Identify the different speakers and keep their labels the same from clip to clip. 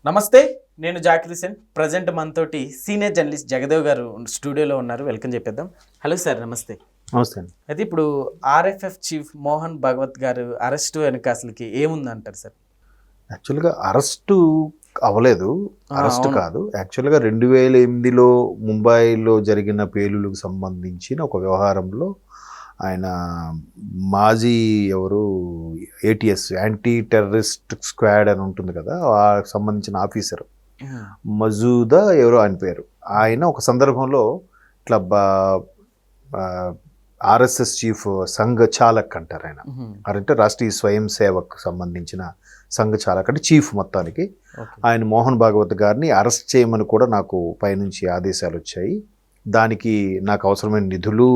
Speaker 1: నమస్తే, నేను జాకిర్ హుసేన్. ప్రజెంట్ మనతోటి సీనియర్ జర్నలిస్ట్ జగదేవ్ గారు స్టూడియోలో ఉన్నారు. వెల్కమ్ చెప్పేద్దాం. హలో సార్, నమస్తే.
Speaker 2: నమస్తే అండి.
Speaker 1: అయితే ఇప్పుడు ఆర్ఎఫ్ఎఫ్ చీఫ్ మోహన్ భాగవత్ గారు అరెస్టు వెనుక అసలుకి ఏముందంటారు సార్?
Speaker 2: యాక్చువల్గా అరెస్టు అవ్వలేదు, అరెస్ట్
Speaker 1: అవును.
Speaker 2: కాదు. యాక్చువల్గా 2008లో ముంబైలో జరిగిన పేలులకు సంబంధించిన ఒక వ్యవహారంలో ఆయన మాజీ ఎవరు ఏటీఎస్ యాంటీ టెర్రరిస్ట్ స్క్వాడ్ అని ఉంటుంది కదా, ఆ సంబంధించిన ఆఫీసర్ మజూదా ఎవరో ఆయన పేరు. ఆయన ఒక సందర్భంలో ఇట్లా ఆర్ఎస్ఎస్ చీఫ్ సంఘ చాలక్ అంటారు ఆయన. అంటే రాష్ట్రీయ స్వయం సేవక్ సంబంధించిన సంఘ చాలక్ అంటే చీఫ్ మొత్తానికి. ఆయన మోహన్ భాగవత్ గారిని అరెస్ట్ చేయమని కూడా నాకు పైనుంచి ఆదేశాలు వచ్చాయి. దానికి నాకు అవసరమైన నిధులు,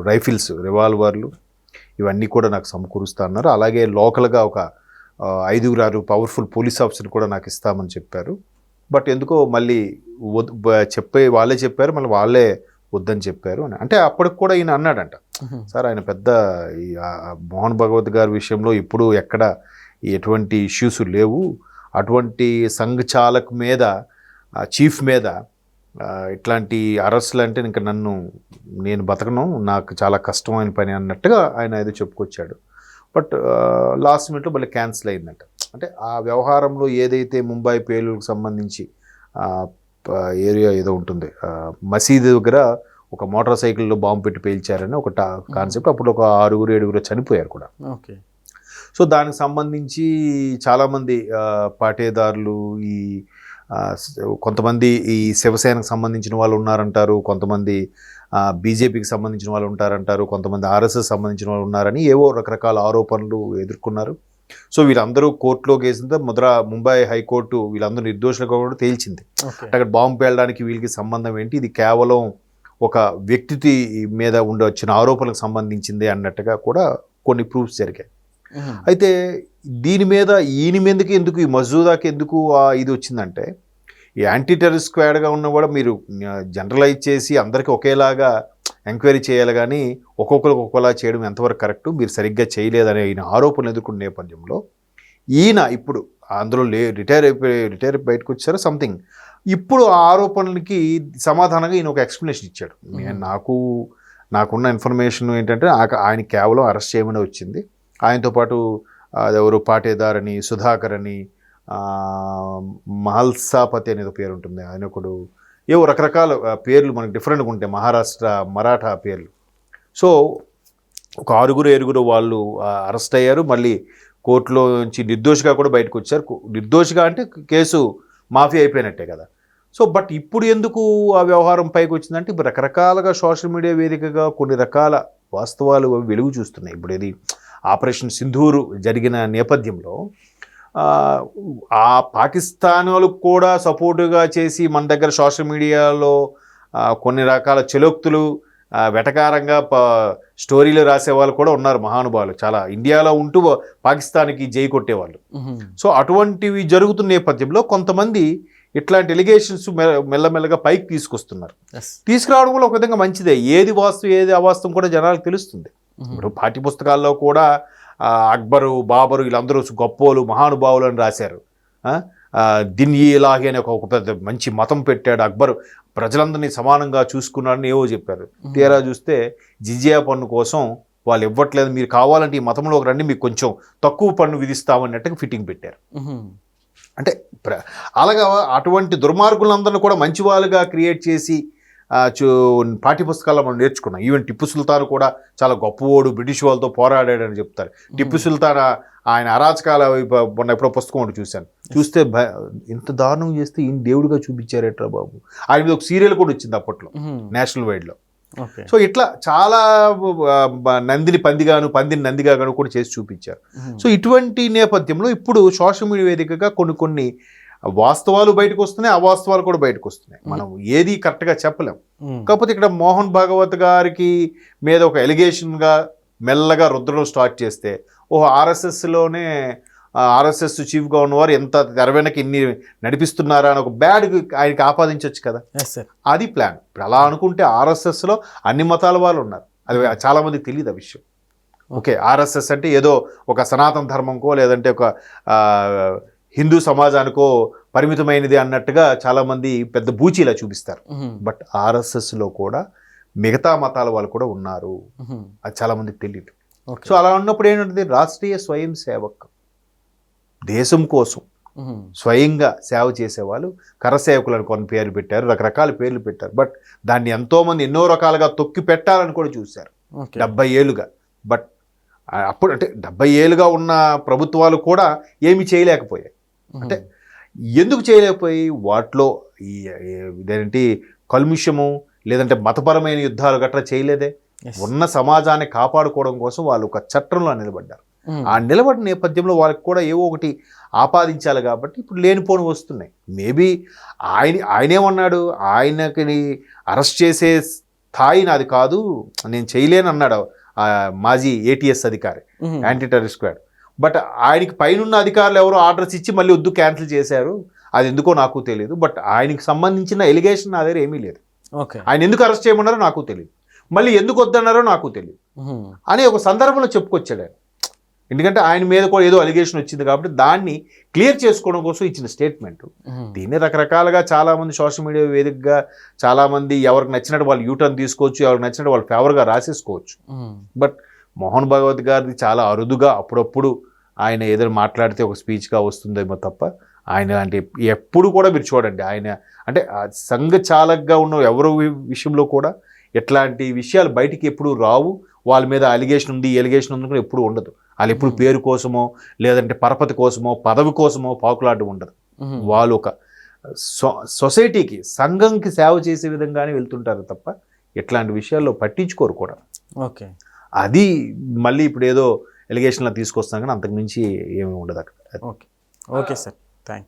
Speaker 2: రైఫిల్స్, రివాల్వర్లు ఇవన్నీ కూడా నాకు సమకూరుస్తా అన్నారు. అలాగే లోకల్గా ఒక 5-6 పవర్ఫుల్ పోలీస్ ఆఫీసర్ కూడా నాకు ఇస్తామని చెప్పారు. బట్ ఎందుకో మళ్ళీ వాళ్ళే చెప్పారు, మళ్ళీ వాళ్ళే వద్దని చెప్పారు అని. అంటే అప్పటికి కూడా ఈయన అన్నాడంట, సార్ ఆయన పెద్ద ఈ మోహన్ భగవత్ గారి విషయంలో ఇప్పుడు ఎక్కడ ఎటువంటి ఇష్యూస్ లేవు, అటువంటి సంఘ చాలక్ మీద, చీఫ్ మీద ఇట్లాంటి అరెస్టులు అంటే ఇంకా నేను బతకను, నాకు చాలా కష్టమైన పని అన్నట్టుగా ఆయన ఏదో చెప్పుకొచ్చాడు. బట్ లాస్ట్ మినిట్లో మళ్ళీ క్యాన్సిల్ అయిందంట. అంటే ఆ వ్యవహారంలో ఏదైతే ముంబై పేలులకు సంబంధించి ఏరియా ఏదో ఉంటుంది, మసీదు దగ్గర ఒక మోటార్ సైకిల్లో బాంబు పెట్టి పేల్చారని ఒక కాన్సెప్ట్. అప్పుడు ఒక 6-7 చనిపోయారు కూడా.
Speaker 1: ఓకే.
Speaker 2: సో దానికి సంబంధించి చాలామంది పాటేదారులు, ఈ కొంతమంది ఈ శివసేనకు సంబంధించిన వాళ్ళు ఉన్నారంటారు, కొంతమంది బీజేపీకి సంబంధించిన వాళ్ళు ఉంటారంటారు, కొంతమంది ఆర్ఎస్ఎస్ సంబంధించిన వాళ్ళు ఉన్నారని ఏవో రకరకాల ఆరోపణలు ఎదుర్కొన్నారు. సో వీళ్ళందరూ కోర్టులో కేసింది ముంబై హైకోర్టు వీళ్ళందరూ నిర్దోషులుగా కూడా తేల్చింది. అక్కడ బాంబు పేలడానికి వీళ్ళకి సంబంధం ఏంటి, ఇది కేవలం ఒక వ్యక్తి మీద వచ్చిన ఆరోపణలకు సంబంధించింది అన్నట్టుగా కూడా కొన్ని ప్రూఫ్స్ జరిగాయి. అయితే దీని మీద ఈయన మీదకి ఎందుకు, ఈ మజూదాకి ఎందుకు ఇది వచ్చిందంటే, ఈ యాంటీ టెర్రరిస్ట్ స్క్వాడ్గా ఉన్న కూడా మీరు జనరలైజ్ చేసి అందరికీ ఒకేలాగా ఎంక్వైరీ చేయాలి, కానీ ఒక్కొక్కరికి ఒక్కొక్కలా చేయడం ఎంతవరకు కరెక్టు, మీరు సరిగ్గా చేయలేదనే ఈయన ఆరోపణలు ఎదుర్కొన్న నేపథ్యంలో ఈయన ఇప్పుడు అందులో రిటైర్ బయటకు వచ్చారు సంథింగ్. ఇప్పుడు ఆ ఆరోపణలకి సమాధానంగా ఈయన ఒక ఎక్స్ప్లెనేషన్ ఇచ్చాడు. నాకున్న ఇన్ఫర్మేషన్ ఏంటంటే ఆయన కేవలం అరెస్ట్ చేయమని వచ్చింది. ఆయనతో పాటు ఎవరు పాటేదార్ అని, సుధాకర్ అని, మహల్సాపతి అనేది పేరు ఉంటుంది, ఆయన ఒకడు, ఏవో రకరకాల పేర్లు మనకు డిఫరెంట్గా ఉంటాయి, మహారాష్ట్ర మరాఠా పేర్లు. సో ఒక 6-7 వాళ్ళు అరెస్ట్ అయ్యారు. మళ్ళీ కోర్టులో నుంచి నిర్దోషిగా కూడా బయటకు వచ్చారు. నిర్దోషిగా అంటే కేసు మాఫీ అయిపోయినట్టే కదా. సో బట్ ఇప్పుడు ఎందుకు ఆ వ్యవహారం పైకి వచ్చిందంటే, ఇప్పుడు రకరకాలుగా సోషల్ మీడియా వేదికగా కొన్ని రకాల వాస్తవాలు వెలుగు చూస్తున్నాయి. ఇప్పుడు ఇది ఆపరేషన్ సింధూరు జరిగిన నేపథ్యంలో ఆ పాకిస్తాన్ వాళ్ళకు కూడా సపోర్టుగా చేసి మన దగ్గర సోషల్ మీడియాలో కొన్ని రకాల చెలోక్తులు, వెటకారంగా స్టోరీలు రాసే వాళ్ళు కూడా ఉన్నారు, మహానుభావులు చాలా, ఇండియాలో ఉంటూ పాకిస్తాన్కి జై కొట్టేవాళ్ళు. సో అటువంటివి జరుగుతున్న నేపథ్యంలో కొంతమంది ఇట్లాంటి ఎలిగేషన్స్ మెల్లమెల్లగా పైకి తీసుకొస్తున్నారు. తీసుకురావడం కూడా ఒక విధంగా మంచిదే. ఏది వాస్తవం ఏది అవాస్తవం కూడా జనాలకు తెలుస్తుంది. ఇప్పుడు పాఠ్య పుస్తకాల్లో కూడా అక్బరు, బాబరు వీళ్ళందరూ గొప్పోలు, మహానుభావులు అని రాశారు. దిన్-ఈ ఇలాహి అనే ఒక పెద్ద మంచి మతం పెట్టాడు అక్బరు, ప్రజలందరినీ సమానంగా చూసుకున్నాడని ఏవో చెప్పారు. తీరా చూస్తే జిజియా పన్ను కోసం వాళ్ళు ఇవ్వట్లేదు, మీరు కావాలంటే ఈ మతంలోకి రండి, మీకు కొంచెం తక్కువ పన్ను విధిస్తామన్నట్టుగా ఫిట్టింగ్ పెట్టారు. అంటే అలాగా అటువంటి దుర్మార్గులందరినీ కూడా మంచి వాళ్ళుగా క్రియేట్ చేసి పాఠ్యపుస్తకాల్లో మనం నేర్చుకున్నాం. ఈవెన్ టిప్పు సుల్తాన్ కూడా చాలా గొప్పవాడు, బ్రిటిష్ వాళ్ళతో పోరాడాడని చెప్తారు. టిప్పు సుల్తాన్ ఆయన అరాచకాల మొన్న ఎప్పుడో పుస్తకం ఒకటి చూశాను, చూస్తే ఇంత దారుణం చేస్తే ఈయన దేవుడిగా చూపించారేట్రా బాబు. ఆయన మీద ఒక సీరియల్ కూడా వచ్చింది అప్పట్లో నేషనల్ వైడ్లో. సో ఇట్లా చాలా నందిని పందిగాను, పందిని నందిగాను కూడా చేసి చూపించారు. సో ఇటువంటి నేపథ్యంలో ఇప్పుడు సోషల్ మీడియా వేదికగా కొన్ని వాస్తవాలు బయటకు వస్తున్నాయి, అవాస్తవాలు కూడా బయటకు వస్తున్నాయి. మనం ఏది కరెక్ట్గా చెప్పలేం. కాకపోతే ఇక్కడ మోహన్ భాగవత్ గారికి మీద ఒక ఎలిగేషన్గా మెల్లగా రుద్దడం స్టార్ట్ చేస్తే, ఆర్ఎస్ఎస్లోనే ఆర్ఎస్ఎస్ చీఫ్గా ఉన్నవారు ఎంత తెర వెనక ఇన్ని నడిపిస్తున్నారా అని ఒక బ్యాడ్ ఆయనకి ఆపాదించవచ్చు కదా. అది ప్లాన్. ఇప్పుడు అలా అనుకుంటే ఆర్ఎస్ఎస్లో అన్ని మతాల వాళ్ళు ఉన్నారు, అది చాలామందికి తెలియదు ఆ విషయం. ఓకే, ఆర్ఎస్ఎస్ అంటే ఏదో ఒక సనాతన ధర్మంకో లేదంటే ఒక హిందూ సమాజానికో పరిమితమైనది అన్నట్టుగా చాలామంది పెద్ద బూచీలా చూపిస్తారు. బట్ ఆర్ఎస్ఎస్లో కూడా మిగతా మతాల వాళ్ళు కూడా ఉన్నారు, అది చాలామందికి తెలియదు. సో అలా ఉన్నప్పుడు ఏంటంటే రాష్ట్రీయ స్వయం సేవక్, దేశం కోసం స్వయంగా సేవ చేసేవాళ్ళు కరసేవకులను కొన్ని పేర్లు పెట్టారు, రకరకాల పేర్లు పెట్టారు. బట్ దాన్ని ఎంతోమంది ఎన్నో రకాలుగా తొక్కి పెట్టాలని కూడా చూశారు 70 ఏళ్ళుగా. బట్ అప్పుడు అంటే 70 ఏళ్ళుగా ఉన్న ప్రభుత్వాలు కూడా ఏమి చేయలేకపోయాయి. అంటే ఎందుకు చేయలేకపోయి, వాటిలో ఈ ఇదేంటి కల్ముషము లేదంటే మతపరమైన యుద్ధాలు గట్రా చేయలేదే. ఉన్న సమాజాన్ని కాపాడుకోవడం కోసం వాళ్ళు ఒక చట్టంలో నిలబడ్డారు. ఆ నిలబడిన నేపథ్యంలో వాళ్ళకి కూడా ఏవో ఒకటి ఆపాదించాలి కాబట్టి ఇప్పుడు లేనిపోని వస్తున్నాయి. మేబీ ఆయనేమన్నాడు, ఆయనకి అరెస్ట్ చేసే స్థాయి నాది కాదు, నేను చేయలేను అన్నాడు మాజీ ఏటీఎస్ అధికారి, యాంటీ టెర్రరిస్ట్ స్క్వాడ్. బట్ ఆయనకి పైనున్న అధికారులు ఎవరో ఆర్డర్స్ ఇచ్చి మళ్ళీ వద్దు క్యాన్సిల్ చేశారు, అది ఎందుకో నాకు తెలియదు. బట్ ఆయనకి సంబంధించిన ఎలిగేషన్ నా దగ్గర ఏమీ లేదు. ఆయన ఎందుకు అరెస్ట్ చేయమన్నారో నాకు తెలియదు, మళ్ళీ ఎందుకు వద్దన్నారో నాకు తెలియదు అని ఒక సందర్భంలో చెప్పుకొచ్చాడు ఆయన. ఎందుకంటే ఆయన మీద కూడా ఏదో అలిగేషన్ వచ్చింది కాబట్టి దాన్ని క్లియర్ చేసుకోవడం కోసం ఇచ్చిన స్టేట్మెంట్. దీన్ని రకరకాలుగా చాలామంది సోషల్ మీడియా వేదికగా చాలామంది ఎవరికి నచ్చినట్టు వాళ్ళు యూటర్న్ తీసుకోవచ్చు, ఎవరికి నచ్చినట్టు వాళ్ళు ఫేవర్గా రాసేసుకోవచ్చు. బట్ మోహన్ భగవత్ గారిది చాలా అరుదుగా అప్పుడప్పుడు ఆయన ఏదైనా మాట్లాడితే ఒక స్పీచ్గా వస్తుందేమో తప్ప ఆయన లాంటి ఎప్పుడు కూడా మీరు చూడండి, ఆయన అంటే సంఘచాలకగా ఉన్న ఎవరి విషయంలో కూడా ఎట్లాంటి విషయాలు బయటికి ఎప్పుడు రావు. వాళ్ళ మీద అలిగేషన్ ఉంది, ఎలిగేషన్ ఉంది కూడా ఎప్పుడు ఉండదు. వాళ్ళు ఎప్పుడు పేరు కోసమో లేదంటే పరపతి కోసమో పదవి కోసమో పాకులాట ఉండదు. వాళ్ళు ఒక సొసైటీకి సంఘంకి సేవ చేసే విధంగానే వెళ్తుంటారు తప్ప ఎట్లాంటి విషయాల్లో పట్టించుకోరు కూడా.
Speaker 1: ఓకే,
Speaker 2: అది మళ్ళీ ఇప్పుడు ఏదో ఎలిగేషన్లో తీసుకొస్తాం కానీ అంతకుమించి ఏమీ ఉండదు అక్కడ.
Speaker 1: Okay okay sir.